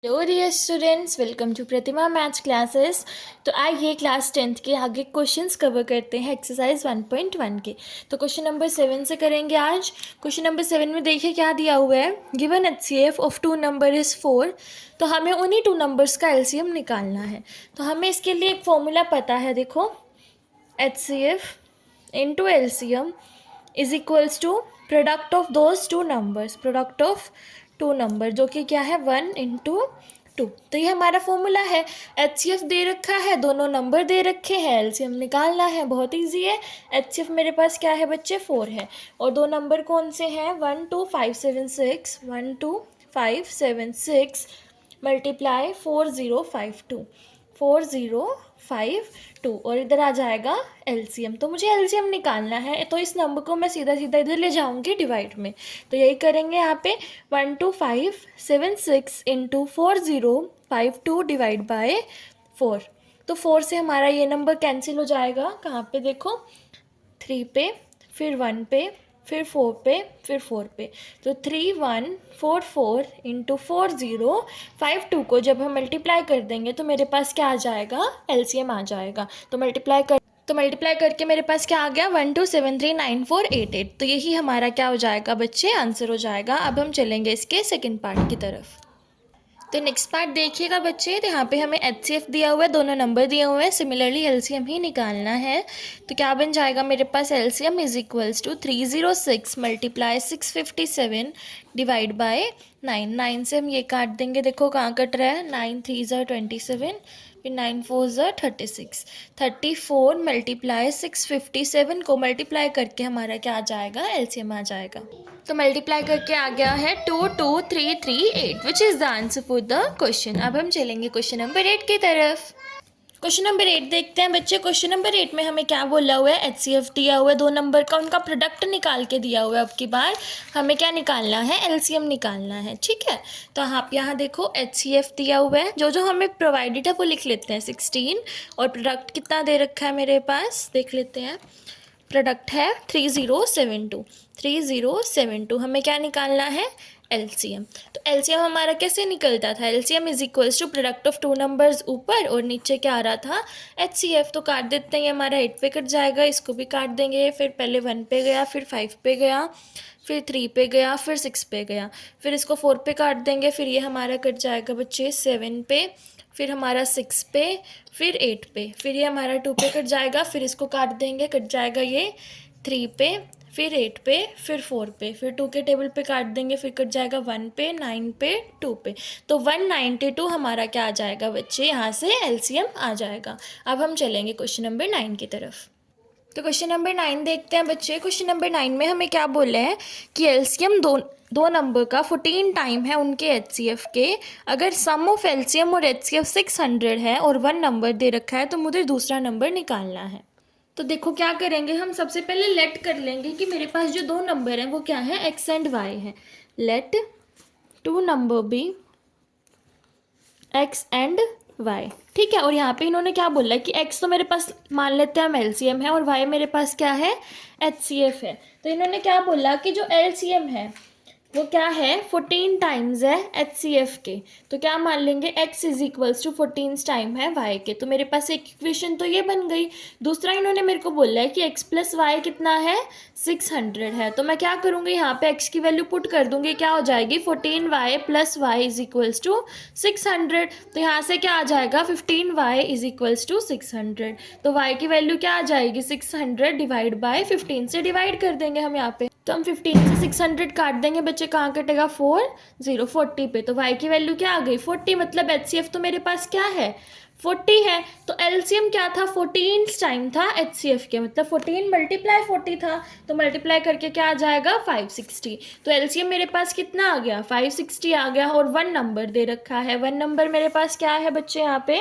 Hello dear students, welcome to Pratima maths classes. तो आइए class 10th के आगे क्वेश्चंस कवर करते हैं एक्सरसाइज 1.1 के। तो क्वेश्चन नंबर 7 से करेंगे आज। क्वेश्चन नंबर 7 में देखिए क्या दिया हुआ है। Given HCF of two number is 4। तो हमें उन्हीं टू नंबर्स का LCM निकालना है। तो हमें इसके लिए एक फॉर्मूला पता है, देखो HCF into LCM is equals to product of those two numbers, product of two number, जो कि क्या है 1 × 2। तो ये हमारा फॉर्मूला है। HCF दे रखा है, दोनों नंबर दे रखे हैं, LCM निकालना है, बहुत इजी है। HCF मेरे पास क्या है बच्चे 4 है, और दो नंबर कौन से हैं 1 2 5 7 6, 1 2 5 7 6 मल्टीप्लाई 4052, 4052, और इधर आ जाएगा LCM। तो मुझे LCM निकालना है, तो इस नंबर को मैं सीधा सीधा इधर ले जाऊंगी डिवाइड में। तो यही करेंगे यहाँ पे 1 2 5 7 6 इंटू 4052 डिवाइड बाय 4। तो 4 से हमारा ये नंबर कैंसिल हो जाएगा, कहाँ पे देखो 3 पे, फिर 1 पे, फिर 4 पे, फिर 4 पे। तो 3144 इंटू 4052 को जब हम मल्टीप्लाई कर देंगे तो मेरे पास क्या आ जाएगा, LCM आ जाएगा। तो मल्टीप्लाई करके मेरे पास क्या आ गया 12739488। तो यही हमारा क्या हो जाएगा बच्चे, आंसर हो जाएगा। अब हम चलेंगे इसके सेकंड पार्ट की तरफ। तो नेक्स्ट पार्ट देखिएगा बच्चे। तो यहाँ पे हमें HCF दिया हुआ है, दोनों नंबर दिए हुए हैं, सिमिलरली LCM ही निकालना है। तो क्या बन जाएगा मेरे पास, LCM is equals to 306 multiply 657 divide by 9। 9 से हम ये काट देंगे, देखो कहाँ कट रहा है, 9 3 ज़ा 27, फिर 9 4 ज़ा 36, 34 मल्टीप्लाई 657 को मल्टीप्लाई करके हमारा क्या आ जाएगा, LCM आ जाएगा। तो मल्टीप्लाई करके आ गया है 22338, which is the answer for the question. अब हम चलेंगे क्वेश्चन नंबर 8 की तरफ। क्वेश्चन नंबर 8 देखते हैं बच्चे। क्वेश्चन नंबर 8 में हमें क्या बोला हुआ है, HCF दिया हुआ है, दो नंबर का उनका प्रोडक्ट निकाल के दिया हुआ है। अब की बार हमें क्या निकालना है, LCM निकालना है, ठीक है। तो आप यहाँ देखो HCF दिया हुआ है, जो जो हमें प्रोवाइडेड है वो लिख लेते हैं 16, और प्रोडक्ट कितना दे रखा है मेरे पास, देख लेते हैं। प्रोडक्ट है 3072, 3072। हमें क्या निकालना है, LCM। तो LCM हमारा कैसे निकलता था, LCM is equals to product of two numbers ऊपर, और नीचे क्या आ रहा था, HCF। तो काट देते हैं, ये हमारा 8 पे कट जाएगा, इसको भी काट देंगे। फिर पहले 1 पे गया, फिर 5 पे गया, फिर 3 पे गया, फिर 6 पे गया, फिर इसको 4 पे काट देंगे, फिर ये हमारा कट जाएगा बच्चे 7 पे, फिर हमारा 6 पे, फिर 8 पे, फिर ये हमारा 2 पे कट जाएगा, फिर इसको काट देंगे, कट जाएगा ये 3 पे, फिर 8 पे, फिर 4 पे, फिर 2 के टेबल पे काट देंगे, फिर कट जाएगा 1 पे, 9 पे, 2 पे। तो 192 हमारा क्या आ जाएगा बच्चे, यहाँ से LCM आ जाएगा। अब हम चलेंगे क्वेश्चन नंबर 9 की तरफ। तो क्वेश्चन नंबर 9 देखते हैं बच्चे। क्वेश्चन नंबर 9 में हमें क्या बोला है कि LCM दो नंबर का 14 टाइम है उनके HCF के। अगर सम ऑफ LCM और HCF 600 है और 1 नंबर दे रखा है, तो मुझे दूसरा नंबर निकालना है। तो देखो क्या करेंगे, हम सबसे पहले लेट कर लेंगे कि मेरे पास जो दो नंबर हैं वो क्या है, X एंड Y है। Let two number be X and Y, ठीक है। और यहाँ पे इन्होंने क्या बोला है कि X तो मेरे पास मान लेते हैं हम LCM है, और Y मेरे पास क्या है, HCF है। तो इन्होंने क्या बोला कि जो LCM है वो क्या है, 14 टाइम्स है HCF के। तो क्या मान लेंगे, X is equals to 14 time है Y के। तो मेरे पास एक इक्वेशन तो ये बन गई। दूसरा इन्होंने मेरे को बोला है कि X प्लस वाई कितना है, 600 है। तो मैं क्या करूँगी, यहाँ पे X की वैल्यू पुट कर दूँगी, क्या हो जाएगी 14y plus Y is equals to 600। तो यहाँ से क्या आ जाएगा, 15y इज इक्वल्स टू 600। तो y की वैल्यू क्या आ जाएगी, 600 डिवाइड बाय 15 से डिवाइड कर देंगे हम यहाँ पे। तो हम 15 से 600 काट देंगे बच्चे, कहाँ कटेगा 40 पे। तो y की वैल्यू क्या आ गई 40, मतलब HCF तो मेरे पास क्या है 40 है। तो LCM क्या था, 14 टाइम था HCF के, मतलब 14 मल्टीप्लाई 40 था। तो मल्टीप्लाई करके क्या आ जाएगा 560। तो LCM मेरे पास कितना आ गया, 560 आ गया। और 1 नंबर दे रखा है, 1 नंबर मेरे पास क्या है बच्चे, यहाँ पे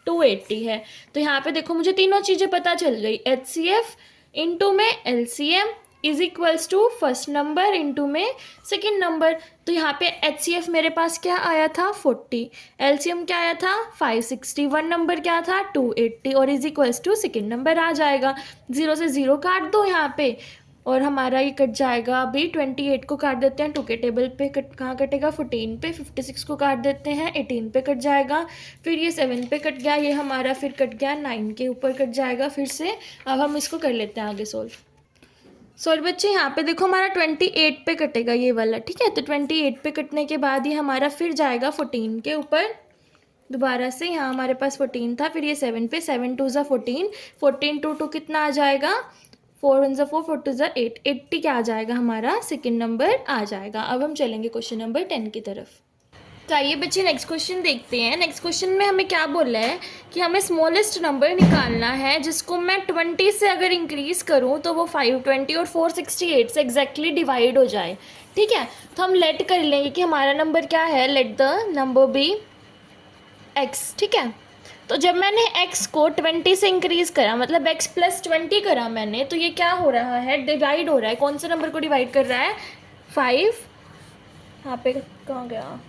280 है। तो यहाँ पे देखो मुझे तीनों चीज़ें पता चल गई, HCF इंटू में LCM is equals to first number into में सेकेंड नंबर। तो यहाँ पे HCF मेरे पास क्या आया था 40, LCM क्या आया था 560, 1 नंबर क्या था 280, और is equals to second number आ जाएगा। 0 से 0 काट दो यहाँ पे, और हमारा ये कट जाएगा। अभी 28 को काट देते हैं 2 के टेबल पे, कहाँ कटेगा 14 पे। 56 को काट देते हैं 18 पे कट जाएगा। फिर ये 7 पे कट गया, ये हमारा फिर कट गया 9 के ऊपर कट जाएगा फिर से। अब हम इसको कर लेते हैं आगे सॉरी बच्चे, यहाँ पे देखो हमारा 28 पे कटेगा ये वाला, ठीक है। तो 28 पे कटने के बाद ये हमारा फिर जाएगा 14 के ऊपर दोबारा से। यहाँ हमारे पास 14 था, फिर ये 7 पे, 7 2 ज़ा 14, 14 टू कितना आ जाएगा 4 1 ज़ा 4, 4 2 ज़ा 8, 80 क्या आ जाएगा हमारा सेकंड नंबर आ जाएगा। अब हम चलेंगे क्वेश्चन नंबर 10 की तरफ। तो आइए बच्चे नेक्स्ट क्वेश्चन देखते हैं। नेक्स्ट क्वेश्चन में हमें क्या बोला है कि हमें स्मॉलेस्ट नंबर निकालना है जिसको मैं 20 से अगर इंक्रीज़ करूं तो वो 520 और 468 से एग्जैक्टली डिवाइड हो जाए, ठीक है। तो हम लेट कर लेंगे कि हमारा नंबर क्या है, let the number be X, ठीक है। तो जब मैंने x को 20 से इंक्रीज़ करा, मतलब x प्लस 20 करा मैंने, तो ये क्या हो रहा है, डिवाइड हो रहा है। कौन से नंबर को डिवाइड कर रहा है, 5, यहाँ पे कहाँ गया,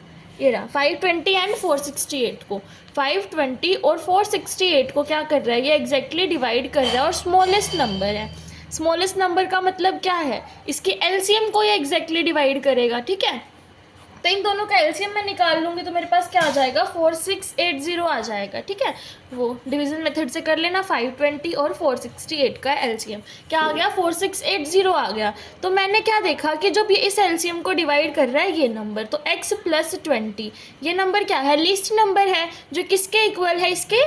ये रहा 520 एंड 468 को। 520 और 468 को क्या कर रहा है, ये एग्जैक्टली डिवाइड कर रहा है और स्मॉलेस्ट नंबर है। स्मॉलेस्ट नंबर का मतलब क्या है, इसके एलसीएम को ये एग्जैक्टली डिवाइड करेगा, ठीक है। तो इन दोनों का एलसीएम मैं निकाल लूँगी तो मेरे पास क्या आ जाएगा 4680 आ जाएगा, ठीक है। वो डिवीजन मेथड से कर लेना, 520 और 468 का एलसीएम क्या आ गया 4680 आ गया। तो मैंने क्या देखा कि जब ये इस एलसीएम को डिवाइड कर रहा है ये नंबर, तो x प्लस 20 ये नंबर क्या है, लीस्ट नंबर है जो किसके इक्वल है, इसके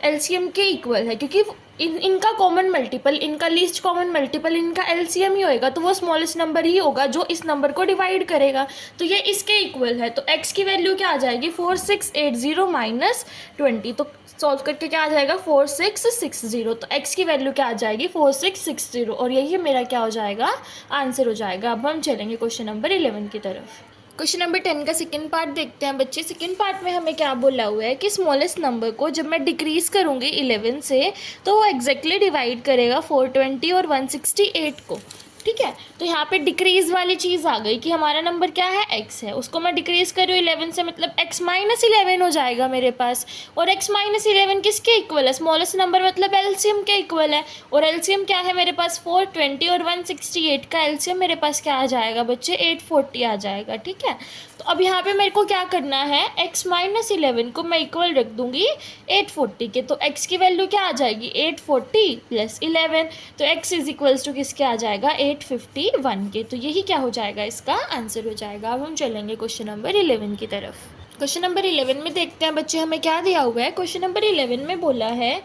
एलसीएम के इक्वल है, क्योंकि इनका कॉमन मल्टीपल, इनका लीस्ट कॉमन मल्टीपल इनका एलसीएम ही होएगा, तो वो स्मॉलेस्ट नंबर ही होगा जो इस नंबर को डिवाइड करेगा। तो ये इसके इक्वल है, तो x की वैल्यू क्या आ जाएगी 4680 माइनस 20, तो सॉल्व करके क्या आ जाएगा 4660। तो x की वैल्यू क्या आ जाएगी 4660 और यही मेरा क्या हो जाएगा आंसर हो जाएगा। अब हम चलेंगे क्वेश्चन नंबर 11 की तरफ। क्वेश्चन नंबर 10 का सेकंड पार्ट देखते हैं बच्चे। सेकंड पार्ट में हमें क्या बोला हुआ है कि स्मॉलेस्ट नंबर को जब मैं डिक्रीज़ करूँगी 11 से तो वो एग्जैक्टली डिवाइड करेगा 420 और 168 को, ठीक है। तो यहाँ पे डिक्रीज़ वाली चीज़ आ गई कि हमारा नंबर क्या है x है, उसको मैं डिक्रीज़ कर रही हूँ 11 से, मतलब x माइनस 11 हो जाएगा मेरे पास। और x माइनस 11 किसके इक्वल है, स्मॉलेस्ट नंबर मतलब एलसीएम के इक्वल है। और एलसीएम क्या है मेरे पास 420 और 168 का एलसीएम मेरे पास क्या आ जाएगा बच्चे 840 आ जाएगा, ठीक है। तो अब यहाँ पे मेरे को क्या करना है, x माइनस 11 को मैं इक्वल रख दूंगी 840 के, तो x की वैल्यू क्या आ जाएगी 840 प्लस 11, तो x इज इक्वल्स टू किसके आ जाएगा 851 के। तो यही क्या हो जाएगा इसका आंसर हो जाएगा। अब हम चलेंगे क्वेश्चन नंबर 11 की तरफ। क्वेश्चन नंबर 11 में देखते हैं बच्चे हमें क्या दिया हुआ है। क्वेश्चन नंबर 11 में बोला है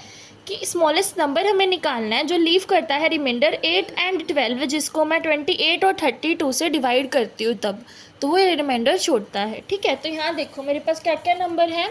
कि स्मॉलेस्ट नंबर हमें निकालना है जो लीव करता है रिमाइंडर 8 एंड 12, जिसको मैं 28 और 32 से डिवाइड करती हूँ तब, तो वो रिमाइंडर छोड़ता है, ठीक है। तो यहाँ देखो मेरे पास क्या क्या नंबर है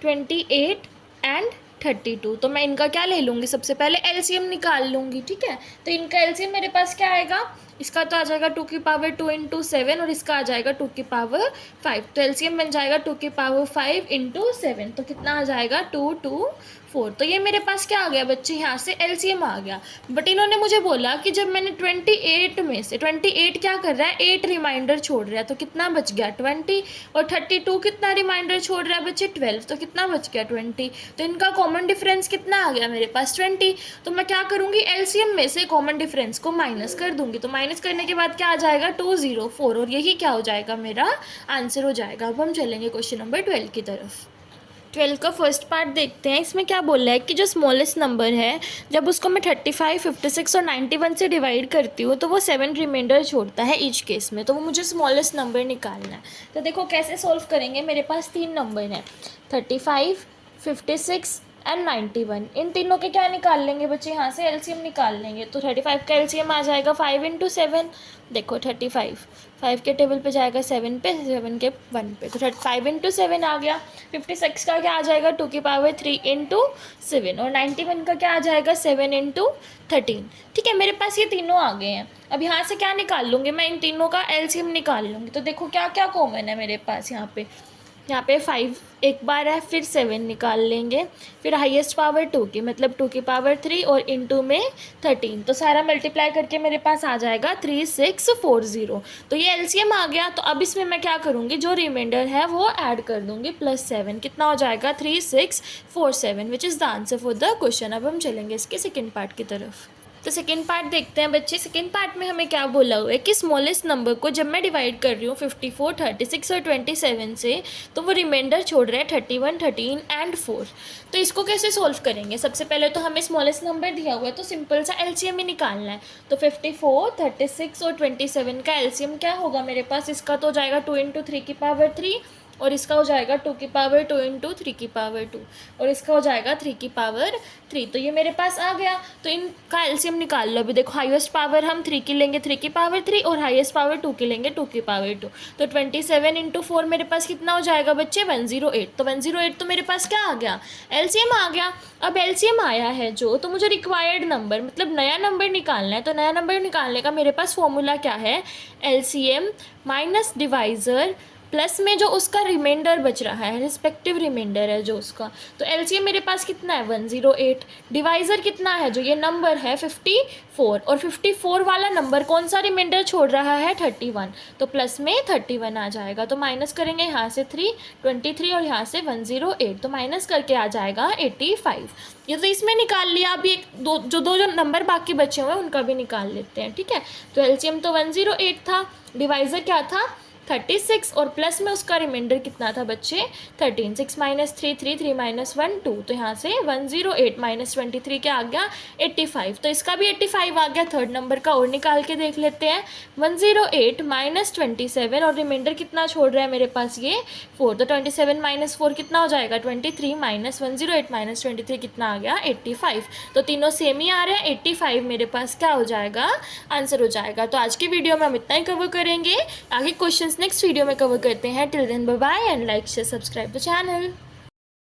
28 एंड 32, तो मैं इनका क्या ले लूँगी, सबसे पहले एलसीएम निकाल लूँगी, ठीक है। तो इनका एलसीएम मेरे पास क्या आएगा, इसका तो आ जाएगा 2 की पावर 2 इंटू 7 और इसका आ जाएगा 2 की पावर 5, तो एलसीएम बन जाएगा 2 की पावर 5 इंटू 7, तो कितना आ जाएगा 2 2 4। तो ये मेरे पास क्या आ गया बच्चे, यहाँ से एलसीएम आ गया। बट इन्होंने मुझे बोला कि जब मैंने 28 में से 28 क्या कर रहा है 8 रिमाइंडर छोड़ रहा है, तो कितना बच गया 20, और 32 कितना रिमाइंडर छोड़ रहा है बच्चे 12, तो कितना बच गया 20। तो इनका कॉमन डिफरेंस कितना आ गया मेरे पास 20। तो मैं क्या करूँगी एलसीएम में से कॉमन डिफरेंस को माइनस कर दूंगी, तो माइनस करने के बाद क्या आ जाएगा 204 और यही क्या हो जाएगा मेरा आंसर हो जाएगा। अब हम चलेंगे क्वेश्चन नंबर 12 की तरफ। 12 का फर्स्ट पार्ट देखते हैं। इसमें क्या बोल रहा है कि जो स्मॉलेस्ट नंबर है जब उसको मैं 35, 56 और 91 से डिवाइड करती हूँ तो वो 7 रिमाइंडर छोड़ता है ईच केस में, तो वो मुझे स्मॉलेस्ट नंबर निकालना है। तो देखो कैसे सॉल्व करेंगे, मेरे पास 3 नंबर हैं 35, 56 एंड 91, इन तीनों के क्या निकाल लेंगे बच्चे, यहाँ से एलसीएम निकाल लेंगे। तो 35 का एलसीएम आ जाएगा 5 इंटू 7, देखो 35 5 के टेबल पे जाएगा 7 पे, 7 के 1 पे, तो 5 इंटू 7 आ गया। 56 का क्या आ जाएगा 2 की पावर 3 इंटू 7, और 91 का क्या आ जाएगा 7 इंटू 13, ठीक है। मेरे पास ये तीनों आ गए हैं। अब यहाँ से क्या निकाल लूँगी मैं, इन तीनों का एलसीएम निकाल लूँगी। तो देखो क्या क्या कॉमन है मेरे पास, यहाँ पे 5 एक बार है, फिर 7 निकाल लेंगे, फिर हाईएस्ट पावर 2 की मतलब 2 की पावर 3 और इनटू में 13, तो सारा मल्टीप्लाई करके मेरे पास आ जाएगा 3640। तो ये एलसीएम आ गया। तो अब इसमें मैं क्या करूँगी, जो रिमाइंडर है वो ऐड कर दूँगी +7, कितना हो जाएगा 3647, which is the answer for the question. अब हम चलेंगे इसके सेकेंड पार्ट की तरफ। तो सेकेंड पार्ट देखते हैं बच्चे। सेकेंड पार्ट में हमें क्या बोला हुआ है कि स्मॉलेस्ट नंबर को जब मैं डिवाइड कर रही हूँ 54, 36 और 27 से, तो वो रिमाइंडर छोड़ रहा है 31, 13 एंड 4। तो इसको कैसे सॉल्व करेंगे? सबसे पहले तो हमें स्मॉलेस्ट नंबर दिया हुआ है तो सिंपल सा एलसीएम ही निकालना है। तो 54, 36 और 27 का एलसीएम क्या होगा मेरे पास? इसका तो हो जाएगा 2 × 3 की पावर 3 और इसका हो जाएगा 2 की पावर 2 × 3 की पावर 2 और इसका हो जाएगा 3 की पावर 3। तो ये मेरे पास आ गया। तो इनका एलसीएम निकाल लो। अभी देखो हाईएस्ट पावर हम 3 की लेंगे 3 की पावर 3 और हाईएस्ट पावर 2 की लेंगे 2 की पावर 2। तो 27 × 4 मेरे पास कितना हो जाएगा बच्चे? 108। तो 108 तो मेरे पास क्या आ गया? एलसीएम आ गया। अब एलसीएम आया है जो, तो मुझे रिक्वायर्ड नंबर मतलब नया नंबर निकालना है। तो नया नंबर निकालने का मेरे पास फॉर्मूला क्या है? एलसीएम माइनस डिवाइज़र प्लस में जो उसका रिमाइंडर बच रहा है, रिस्पेक्टिव रिमाइंडर है जो उसका। तो एलसीएम मेरे पास कितना है? 108। डिवाइज़र कितना है? जो ये नंबर है 54 और 54 वाला नंबर कौन सा रिमाइंडर छोड़ रहा है? 31। तो प्लस में 31 आ जाएगा। तो माइनस करेंगे यहाँ से 3, 23 और यहाँ से 108। तो माइनस करके आ जाएगा 85। ये तो इसमें निकाल लिया। अभी दो नंबर बाकी बचे हुए हैं उनका भी निकाल लेते हैं, ठीक है। तो एलसीएम तो 108 था, डिवाइज़र क्या था? 36 और प्लस में उसका रिमाइंडर कितना था बच्चे? 13। 6 - 3 3, 3 - 1 2। तो यहाँ से 108 - 23 क्या आ गया? 85। तो इसका भी 85 आ गया। थर्ड नंबर का और निकाल के देख लेते हैं। 108 - 27 और रिमाइंडर कितना छोड़ रहा है मेरे पास? ये 4। तो 27 - 4 कितना हो जाएगा? 23 - 108 - 23 कितना आ गया? 85। तो तीनों सेम ही आ रहे हैं। 85 मेरे पास क्या हो जाएगा? आंसर हो जाएगा। तो आज की वीडियो में हम इतना ही कवर करेंगे। आगे क्वेश्चंस नेक्स्ट वीडियो में कवर करते हैं। Till then bye bye and like share subscribe the channel.